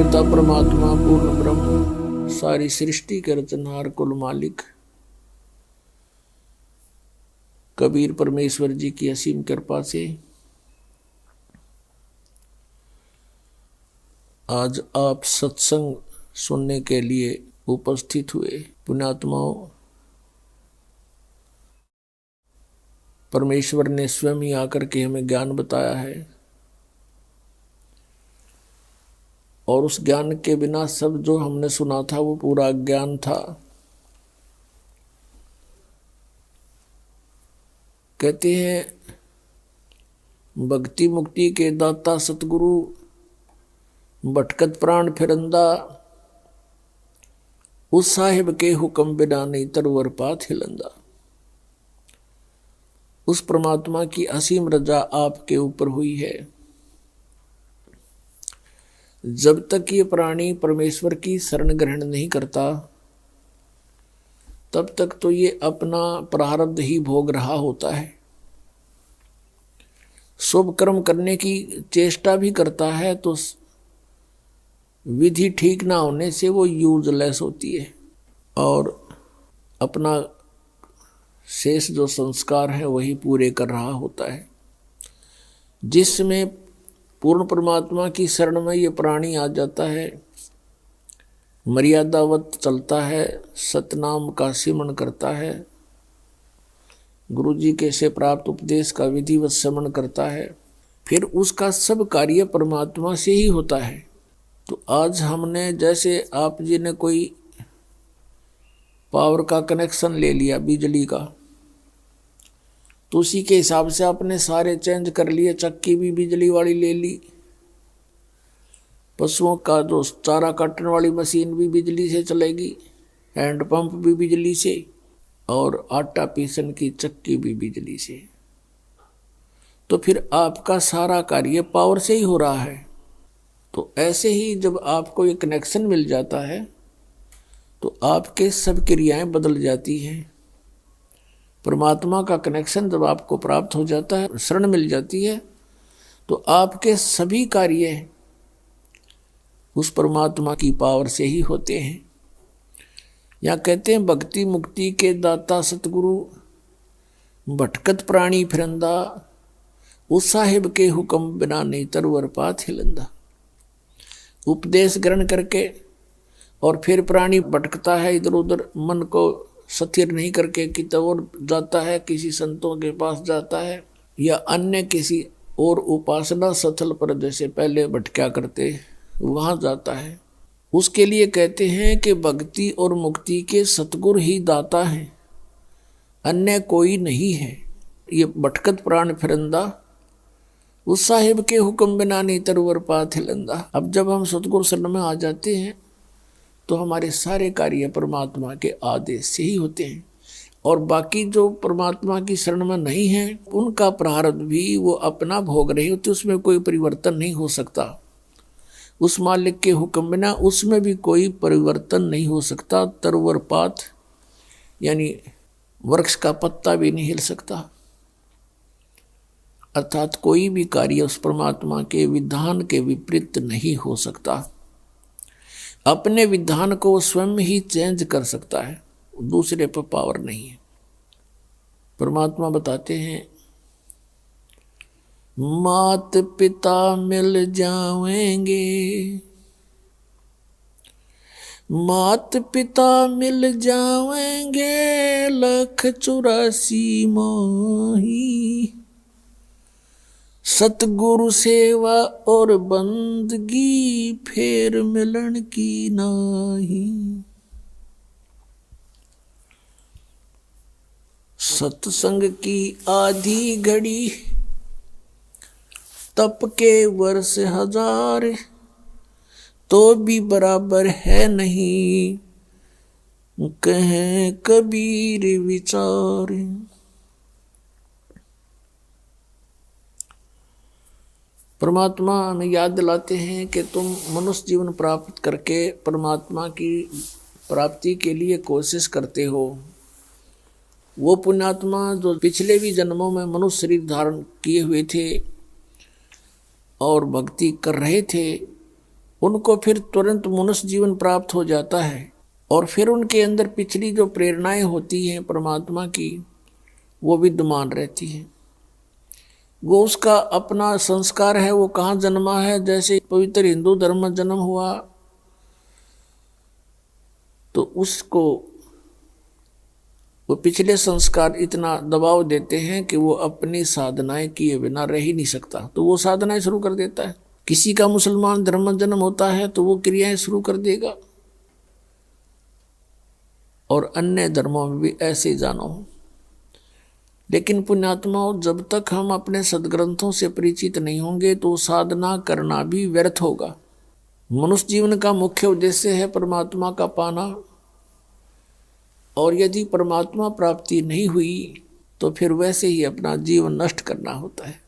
पिता परमात्मा पूर्ण ब्रह्म सारी सृष्टि के रचनहार कुल मालिक कबीर परमेश्वर जी की असीम कृपा से आज आप सत्संग सुनने के लिए उपस्थित हुए। पुण्यात्माओं, परमेश्वर ने स्वयं ही आकर के हमें ज्ञान बताया है और उस ज्ञान के बिना सब जो हमने सुना था वो पूरा ज्ञान था। कहते हैं भक्ति मुक्ति के दाता सतगुरु भटकत प्राण फिरंदा, उस साहिब के हुक्म बिना नहीं तरवर पात हिलंदा। उस परमात्मा की असीम रजा आपके ऊपर हुई है। जब तक ये प्राणी परमेश्वर की शरण ग्रहण नहीं करता तब तक तो ये अपना प्रारब्ध ही भोग रहा होता है। शुभ कर्म करने की चेष्टा भी करता है तो विधि ठीक ना होने से वो यूजलेस होती है और अपना शेष जो संस्कार है वही पूरे कर रहा होता है। जिसमें पूर्ण परमात्मा की शरण में ये प्राणी आ जाता है, मर्यादावत चलता है, सतनाम का सिमरण करता है, गुरु जी के से प्राप्त उपदेश का विधिवत श्रवण करता है, फिर उसका सब कार्य परमात्मा से ही होता है। तो आज हमने जैसे आप जी ने कोई पावर का कनेक्शन ले लिया बिजली का, तो उसी के हिसाब से आपने सारे चेंज कर लिए। चक्की भी बिजली वाली ले ली, पशुओं का जो चारा काटने वाली मशीन भी बिजली से चलेगी, हैंड पंप भी बिजली से और आटा पीसन की चक्की भी बिजली से। तो फिर आपका सारा कार्य पावर से ही हो रहा है। तो ऐसे ही जब आपको ये कनेक्शन मिल जाता है तो आपके सब क्रियाएं बदल जाती हैं। परमात्मा का कनेक्शन जब आपको प्राप्त हो जाता है, शरण मिल जाती है, तो आपके सभी कार्य उस परमात्मा की पावर से ही होते हैं। या कहते हैं भक्ति मुक्ति के दाता सतगुरु भटकत प्राणी फिरंदा, उस साहिब के हुक्म बिना नहीं तरवर पात हिलंदा। उपदेश ग्रहण करके और फिर प्राणी भटकता है इधर उधर, मन को स्थिर नहीं करके कितना और जाता है, किसी संतों के पास जाता है या अन्य किसी और उपासना स्थल पर जैसे पहले भटका करते वहां जाता है। उसके लिए कहते हैं कि भक्ति और मुक्ति के सतगुरु ही दाता हैं, अन्य कोई नहीं है। ये भटकत प्राण फिरंदा, उस साहिब के हुक्म बिना नहीं तरवर पात हिलंदा। अब जब हम सतगुरु शरण में आ जाते हैं तो हमारे सारे कार्य परमात्मा के आदेश से ही होते हैं। और बाकी जो परमात्मा की शरण में नहीं है उनका प्रारब्ध भी वो अपना भोग रहे होते, उसमें कोई परिवर्तन नहीं हो सकता। उस मालिक के हुक्म बिना उसमें भी कोई परिवर्तन नहीं हो सकता। तरवर पात यानी वृक्ष का पत्ता भी नहीं हिल सकता। अर्थात कोई भी कार्य उस परमात्मा के विधान के विपरीत नहीं हो सकता। अपने विधान को स्वयं ही चेंज कर सकता है, दूसरे पर पावर नहीं है। परमात्मा बताते हैं मात पिता मिल जाएंगे, मात पिता मिल जाएंगे, 184 मोही, सतगुरु सेवा और बंदगी फेर मिलन की नाही। सत्संग की आधी घड़ी तप के वर्ष 1000, तो भी बराबर है नहीं, कहें कबीर विचार। परमात्मा हमें याद दिलाते हैं कि तुम मनुष्य जीवन प्राप्त करके परमात्मा की प्राप्ति के लिए कोशिश करते हो। वो पुण्यात्मा जो पिछले भी जन्मों में मनुष्य शरीर धारण किए हुए थे और भक्ति कर रहे थे, उनको फिर तुरंत मनुष्य जीवन प्राप्त हो जाता है और फिर उनके अंदर पिछली जो प्रेरणाएं होती हैं परमात्मा की वो विद्यमान रहती हैं। वो उसका अपना संस्कार है, वो कहाँ जन्मा है। जैसे पवित्र हिंदू धर्म में जन्म हुआ तो उसको वो पिछले संस्कार इतना दबाव देते हैं कि वो अपनी साधनाएं किए बिना रह ही नहीं सकता, तो वो साधनाएं शुरू कर देता है। किसी का मुसलमान धर्म में जन्म होता है तो वो क्रियाएं शुरू कर देगा, और अन्य धर्मों में भी ऐसे ही जानो। लेकिन पुण्यात्माओं, जब तक हम अपने सदग्रंथों से परिचित नहीं होंगे तो साधना करना भी व्यर्थ होगा। मनुष्य जीवन का मुख्य उद्देश्य है परमात्मा का पाना, और यदि परमात्मा प्राप्ति नहीं हुई तो फिर वैसे ही अपना जीवन नष्ट करना होता है।